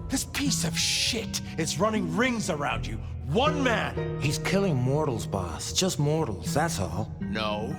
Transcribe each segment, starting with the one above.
This piece of shit is running rings around you. One man! He's killing mortals, boss. Just mortals, that's all. No,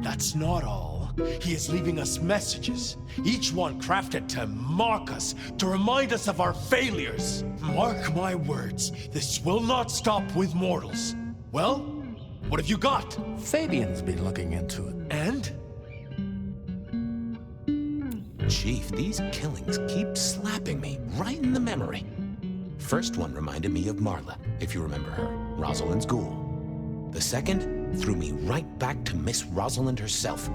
that's not all. He is leaving us messages, each one crafted to mark us, to remind us of our failures. Mark my words, this will not stop with mortals. Well, what have you got? Fabien's been looking into it. And? Chief, these killings keep slapping me right in the memory. First one reminded me of Marla, if you remember her, Rosalind's ghoul. The second threw me right back to Miss Rosalind herself.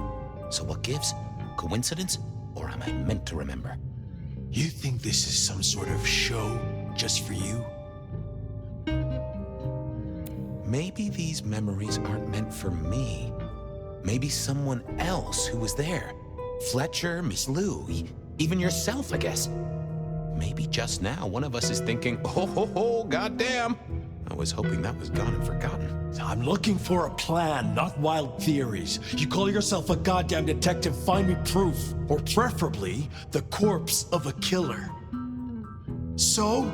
So what gives? Coincidence? Or am I meant to remember? You think this is some sort of show just for you? Maybe these memories aren't meant for me. Maybe someone else who was there. Fletcher, Miss Lou, even yourself, I guess. Maybe just now one of us is thinking, oh, goddamn. I was hoping that was gone and forgotten. I'm looking for a plan, not wild theories. You call yourself a goddamn detective, find me proof. Or preferably, the corpse of a killer. So?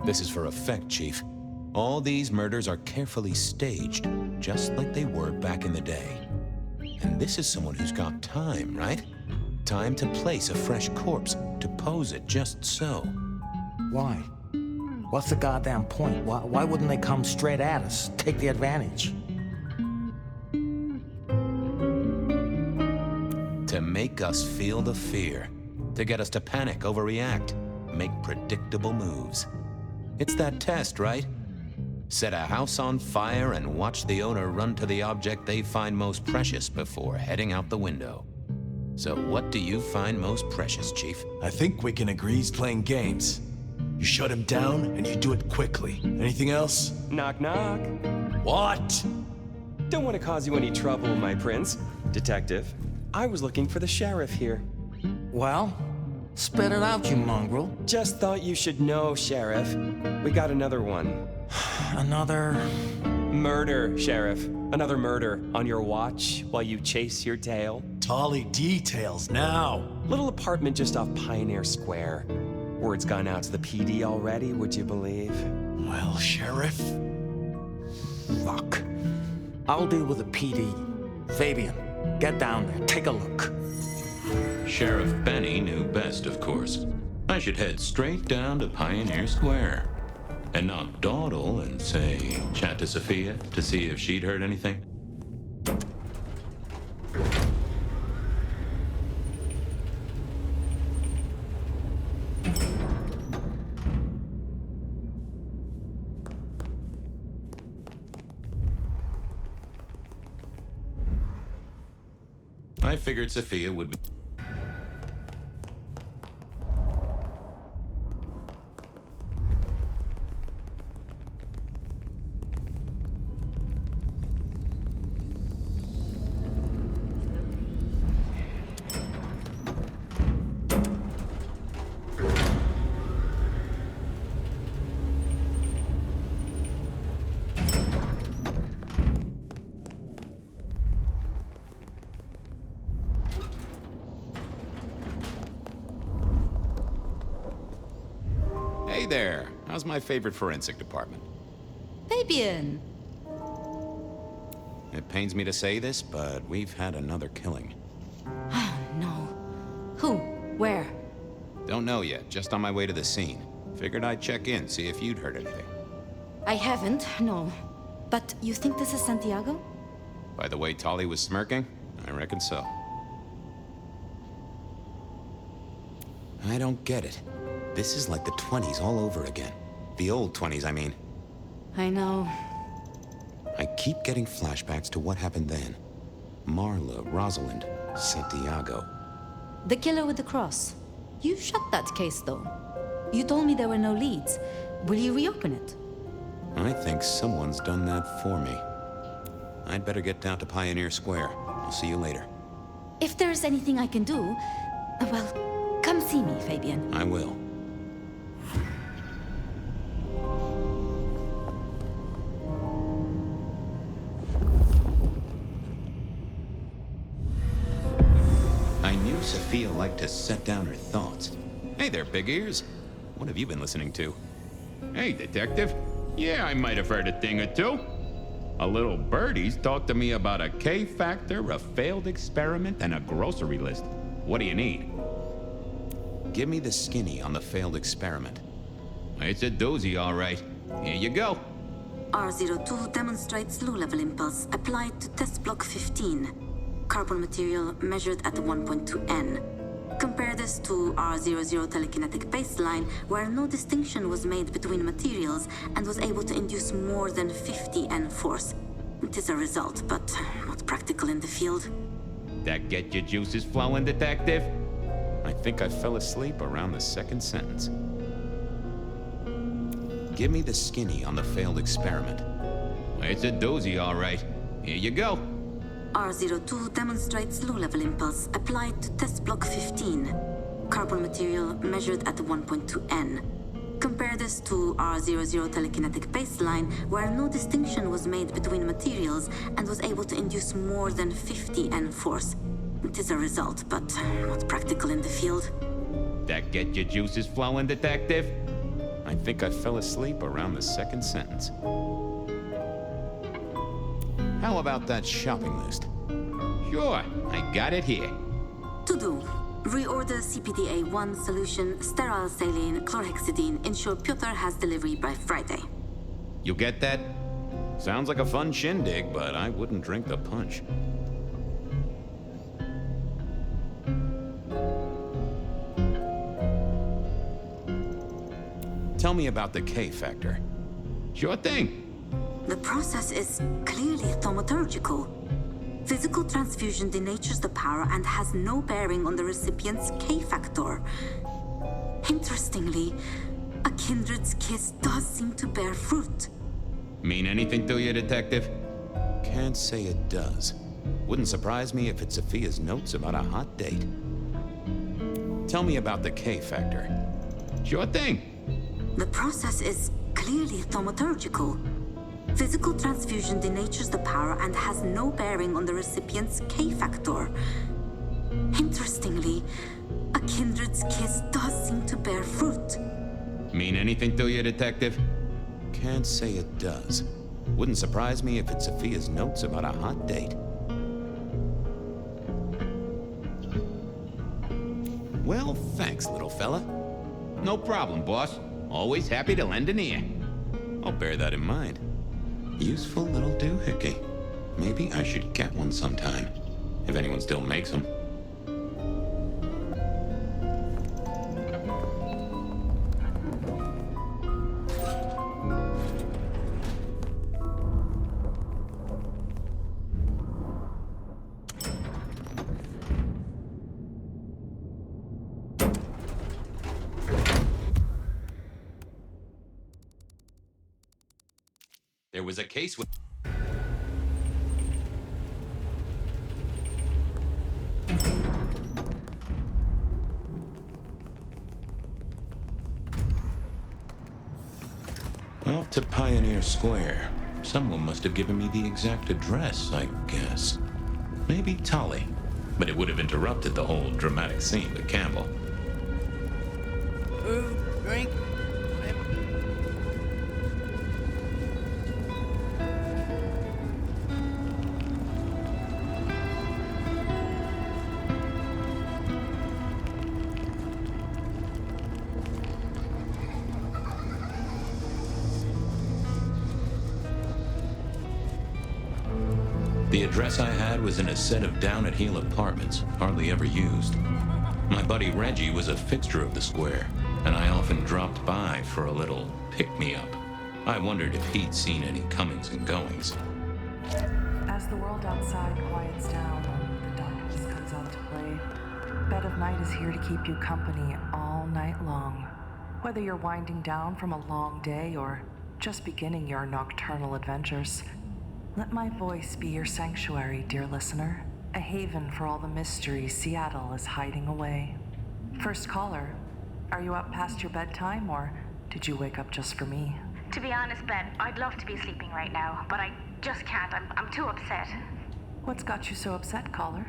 This is for effect, Chief. All these murders are carefully staged, just like they were back in the day. And this is someone who's got time, right? Time to place a fresh corpse, to pose it just so. Why? What's the goddamn point? Why wouldn't they come straight at us? Take the advantage. To make us feel the fear. To get us to panic, overreact, make predictable moves. It's that test, right? Set a house on fire and watch the owner run to the object they find most precious before heading out the window. So what do you find most precious, Chief? I think we can agree he's playing games. You shut him down, and you do it quickly. Anything else? Knock, knock. What? Don't want to cause you any trouble, my prince. Detective, I was looking for the sheriff here. Well, spit it out, you mongrel. Just thought you should know, Sheriff. We got another one. Another... Murder, Sheriff. Another murder on your watch while you chase your tail. Tolly details now. Little apartment just off Pioneer Square. Word's gone out to the PD already, would you believe? Well, Sheriff... Fuck. I'll deal with the PD. Fabien, get down there, take a look. Sheriff Benny knew best, of course. I should head straight down to Pioneer Square. And not dawdle and say, chat to Sophia to see if she'd heard anything. I figured Sophia would be... Hey there, how's my favorite forensic department? Fabien! It pains me to say this, but we've had another killing. Oh, no. Who? Where? Don't know yet, just on my way to the scene. Figured I'd check in, see if you'd heard anything. I haven't, no. But you think this is Santiago? By the way Tolly was smirking, I reckon so. I don't get it. This is like the 20s all over again. The old 20s, I mean. I know. I keep getting flashbacks to what happened then. Marla, Rosalind, Santiago. The killer with the cross. You shut that case, though. You told me there were no leads. Will you reopen it? I think someone's done that for me. I'd better get down to Pioneer Square. I'll see you later. If there's anything I can do, well, come see me, Fabien. I will. I knew Sophia liked to set down her thoughts. Hey there, big ears. What have you been listening to? Hey, Detective. Yeah, I might have heard a thing or two. A little birdie's talked to me about a K-factor, a failed experiment, and a grocery list. What do you need? Give me the skinny on the failed experiment. It's a doozy, all right. Here you go. R02 demonstrates low-level impulse applied to test block 15. Carbon material measured at 1.2 N. Compare this to R00 telekinetic baseline, where no distinction was made between materials and was able to induce more than 50 N force. It is a result, but not practical in the field. That get your juices flowing, Detective? I think I fell asleep around the second sentence. Give me the skinny on the failed experiment. It's a doozy, all right. Here you go. R02 demonstrates low-level impulse applied to test block 15. Carbon material measured at 1.2 N. Compare this to R00 telekinetic baseline, where no distinction was made between materials and was able to induce more than 50 N force. It is a result, but not practical in the field. That get your juices flowing, Detective? I think I fell asleep around the second sentence. How about that shopping list? Sure, I got it here. To do. Reorder CPDA-1 solution, sterile saline, chlorhexidine. Ensure Piotr has delivery by Friday. You get that? Sounds like a fun shindig, but I wouldn't drink the punch. Tell me about the K-factor. Sure thing. The process is clearly thaumaturgical. Physical transfusion denatures the power and has no bearing on the recipient's K-factor. Interestingly, a kindred's kiss does seem to bear fruit. Mean anything to you, Detective? Can't say it does. Wouldn't surprise me if it's Sophia's notes about a hot date. Tell me about the K-factor. Sure thing. The process is clearly thaumaturgical. Physical transfusion denatures the power and has no bearing on the recipient's K-factor. Interestingly, a kindred's kiss does seem to bear fruit. Mean anything to you, Detective? Can't say it does. Wouldn't surprise me if it's Sophia's notes about a hot date. Well, thanks, little fella. No problem, boss. Always happy to lend an ear. I'll bear that in mind. Useful little doohickey. Maybe I should get one sometime, if anyone still makes them. There was a case with... Off to Pioneer Square. Someone must have given me the exact address, I guess. Maybe Tully. But it would have interrupted the whole dramatic scene with Campbell. Food, drink, whatever. The address I had was in a set of down-at-heel apartments, hardly ever used. My buddy Reggie was a fixture of the square, and I often dropped by for a little pick-me-up. I wondered if he'd seen any comings and goings. As the world outside quiets down and the darkness comes out to play, Bed of Night is here to keep you company all night long. Whether you're winding down from a long day or just beginning your nocturnal adventures, let my voice be your sanctuary, dear listener, a haven for all the mysteries Seattle is hiding away. First caller, are you up past your bedtime or did you wake up just for me? To be honest, Ben, I'd love to be sleeping right now, but I just can't. I'm too upset. What's got you so upset, caller?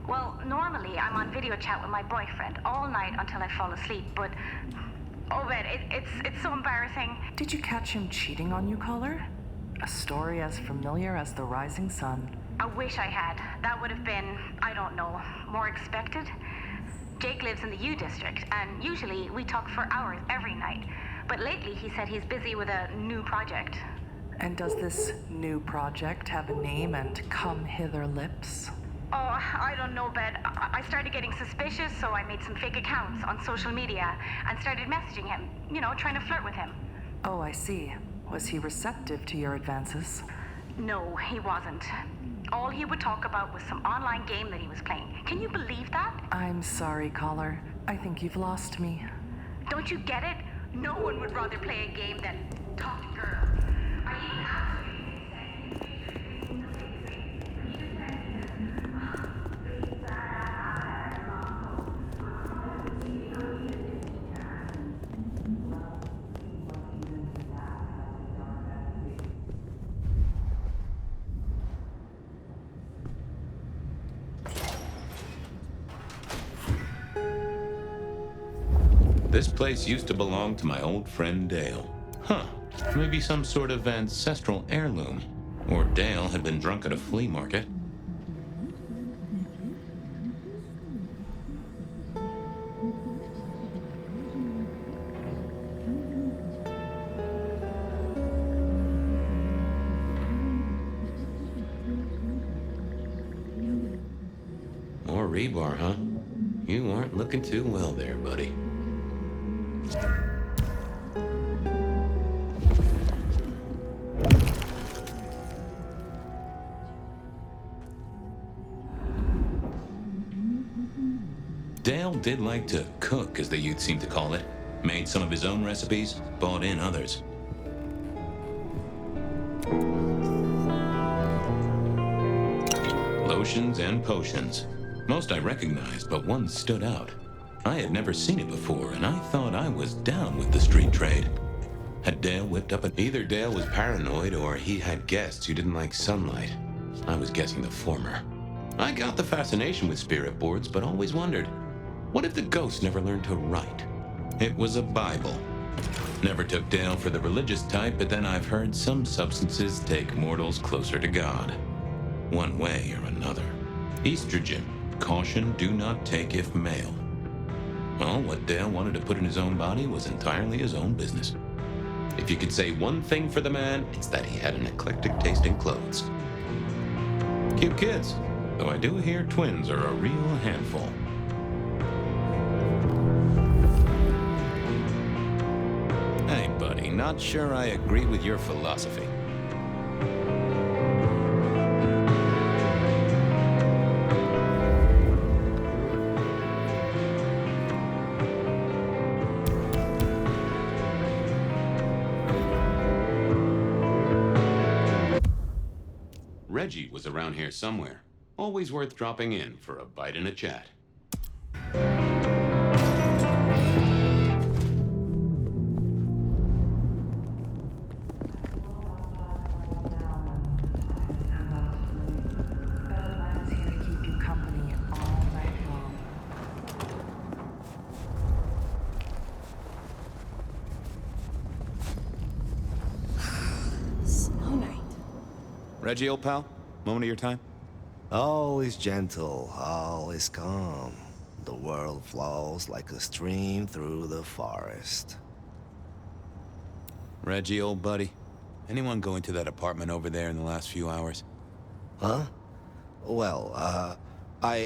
Well, normally I'm on video chat with my boyfriend all night until I fall asleep, but... Oh, Ben, it's so embarrassing. Did you catch him cheating on you, caller? A story as familiar as the rising sun. I wish I had. That would have been, I don't know, more expected. Jake lives in the U District, and usually we talk for hours every night. But lately he said he's busy with a new project. And does this new project have a name and come hither lips? Oh, I don't know, Ben. I started getting suspicious, so I made some fake accounts on social media and started messaging him, trying to flirt with him. Oh, I see. Was he receptive to your advances? No, he wasn't. All he would talk about was some online game that he was playing. Can you believe that? I'm sorry, caller. I think you've lost me. Don't you get it? No one would rather play a game than talk to girls. I even This place used to belong to my old friend Dale. Huh. Maybe some sort of ancestral heirloom. Or Dale had been drunk at a flea market. More rebar, huh? You aren't looking too well there, buddy. Dale did like to cook, as the youth seem to call it. Made some of his own recipes, bought in others. Lotions and potions. Most I recognized, but one stood out. I had never seen it before, and I thought I was down with the street trade. Had Dale whipped up either Dale was paranoid or he had guests who didn't like sunlight. I was guessing the former. I got the fascination with spirit boards, but always wondered, what if the ghost never learned to write? It was a Bible. Never took Dale for the religious type, but then I've heard some substances take mortals closer to God. One way or another. Estrogen. Caution, do not take if male. Well, what Dale wanted to put in his own body was entirely his own business. If you could say one thing for the man, it's that he had an eclectic taste in clothes. Cute kids, though I do hear twins are a real handful. Hey, buddy, not sure I agree with your philosophy. Reggie was around here somewhere. Always worth dropping in for a bite and a chat. Bloodlines is here to keep you company all night long. Snow Night. Reggie, old pal, moment of your time? All is gentle, all is calm. The world flows like a stream through the forest. Reggie, old buddy, anyone go into that apartment over there in the last few hours? Huh? Well, I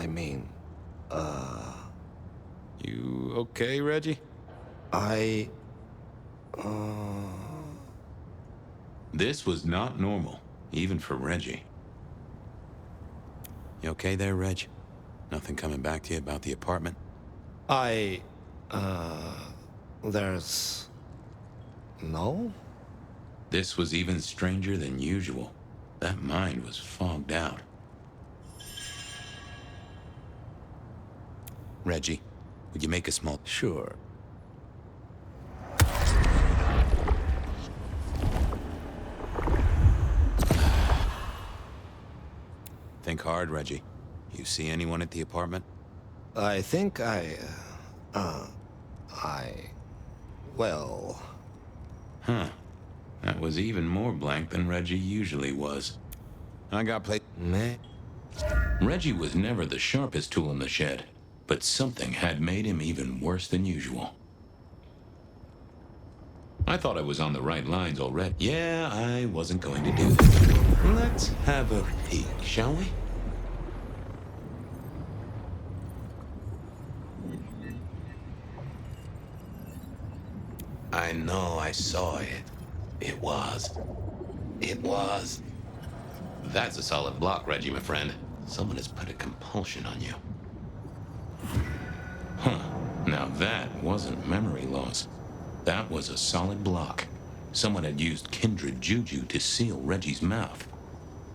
mean, You okay, Reggie? This was not normal, even for Reggie. You okay there, Reg? Nothing coming back to you about the apartment? there's... No? This was even stranger than usual. That mind was fogged out. Reggie, would you make a small... Sure. card, Reggie. You see anyone at the apartment? I think well... Huh. That was even more blank than Reggie usually was. I got play... Meh. Reggie was never the sharpest tool in the shed, but something had made him even worse than usual. I thought I was on the right lines already. Yeah, I wasn't going to do that. Let's have a peek, shall we? I know I saw it. It was. That's a solid block, Reggie, my friend. Someone has put a compulsion on you. Huh. Now that wasn't memory loss. That was a solid block. Someone had used kindred juju to seal Reggie's mouth.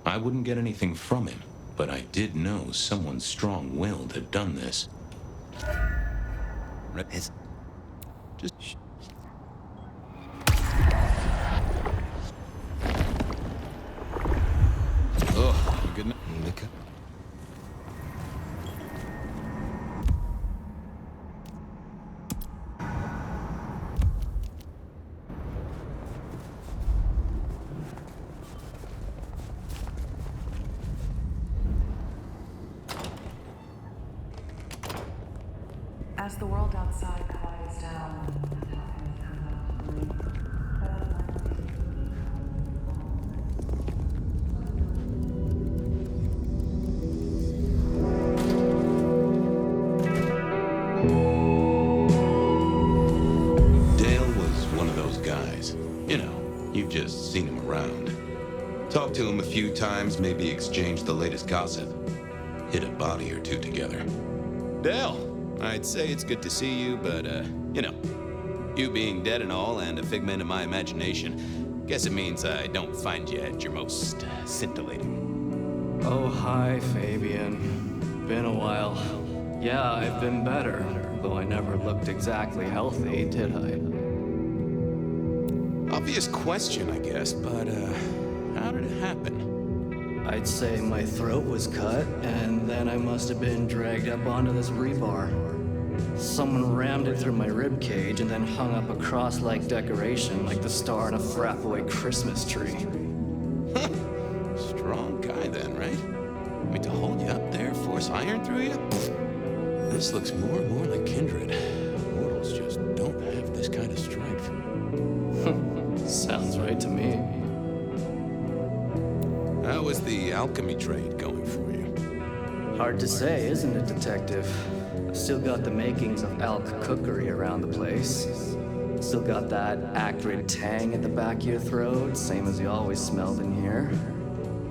I wouldn't get anything from him, but I did know someone strong-willed had done this. Just... Oh, good night. As the world outside quiets down, Dale was one of those guys. You know, you've just seen him around. Talked to him a few times, maybe exchanged the latest gossip. Hit a body or two together. Dale, I'd say it's good to see you, but, you know, you being dead and all and a figment of my imagination, guess it means I don't find you at your most scintillating. Oh, hi, Fabien. Been a while. Yeah, I've been better, though I never looked exactly healthy, did I? Obvious question, I guess, but, how did it happen? I'd say my throat was cut, and then I must have been dragged up onto this rebar. Someone rammed it through my rib cage and then hung up a cross-like decoration like the star on a Frappaway Christmas tree. Strong guy then, right? I mean, to hold you up there, force iron through you? This looks more and more like kindred. Mortals just don't have this kind of strength. Sounds right to me. How is the alchemy trade going for you? Hard to say, isn't it, Detective? I've still got the makings of elk cookery around the place. Still got that acrid tang at the back of your throat, same as you always smelled in here.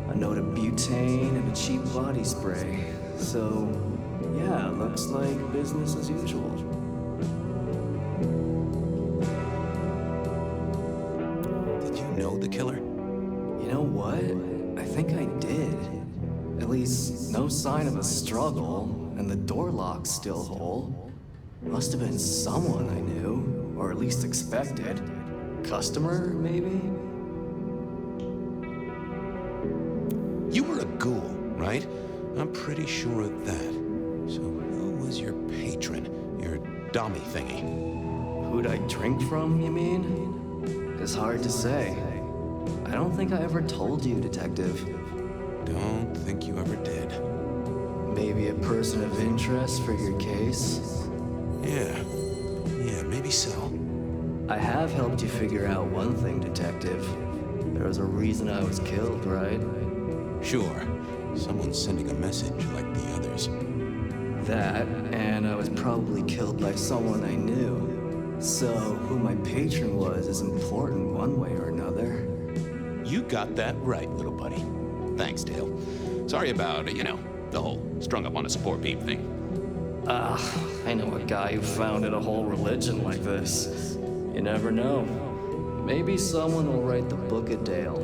A note of butane and a cheap body spray. So, yeah, looks like business as usual. Did you know the killer? You know what? I think I did. At least, no sign of a struggle, and the door lock's still whole. Must have been someone I knew, or at least expected. Customer, maybe? You were a ghoul, right? I'm pretty sure of that. So who was your patron? Your dummy thingy? Who'd I drink from, you mean? It's hard to say. I don't think I ever told you, Detective. Don't think you ever did. Maybe a person of interest for your case? Yeah, maybe so. I have helped you figure out one thing, Detective. There was a reason I was killed, right? Sure. Someone's sending a message like the others. That, and I was probably killed by someone I knew. So, who my patron was is important one way or another. You got that right, little buddy. Thanks, Dale. Sorry about, the whole strung up on a sport beam thing. I know a guy who founded a whole religion like this. You never know. Maybe someone will write the book of Dale.